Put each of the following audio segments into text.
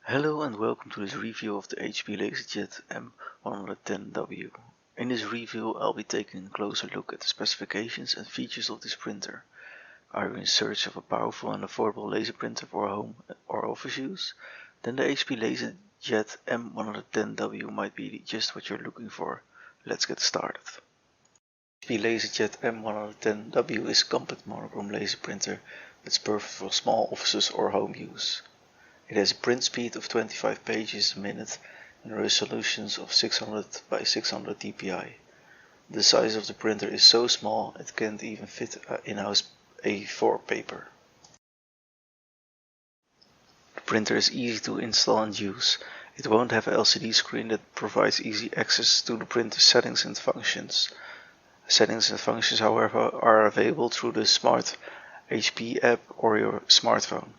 Hello and welcome to this review of the HP LaserJet M110W. In this review I'll be taking a closer look at the specifications and features of this printer. Are you in search of a powerful and affordable laser printer for home or office use? Then the HP LaserJet M110W might be just what you're looking for. Let's get started. HP LaserJet M110W is a compact monochrome laser printer that's perfect for small offices or home use. It has a print speed of 25 pages a minute and resolutions of 600 by 600 dpi. The size of the printer is so small it can't even fit in-house A4 paper. The printer is easy to install and use. It won't have an LCD screen that provides easy access to the printer's settings and functions. Settings and functions, however, are available through the Smart HP app or your smartphone.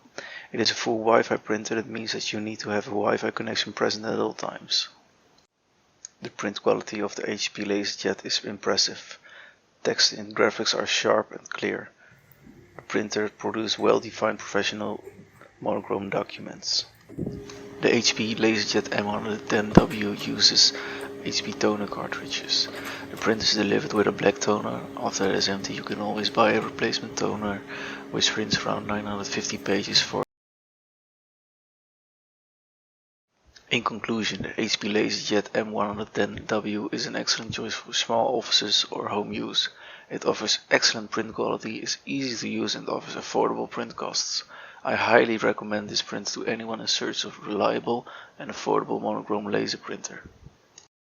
It is a full Wi-Fi printer. That means that you need to have a Wi-Fi connection present at all times. The print quality of the HP LaserJet is impressive. Text and graphics are sharp and clear. The printer produces well-defined professional monochrome documents. The HP LaserJet M110W uses HP toner cartridges. The printer is delivered with a black toner. After it is empty, you can always buy a replacement toner which prints around 950 pages for. In conclusion, the HP LaserJet M110W is an excellent choice for small offices or home use. It offers excellent print quality, is easy to use and offers affordable print costs. I highly recommend this printer to anyone in search of a reliable and affordable monochrome laser printer.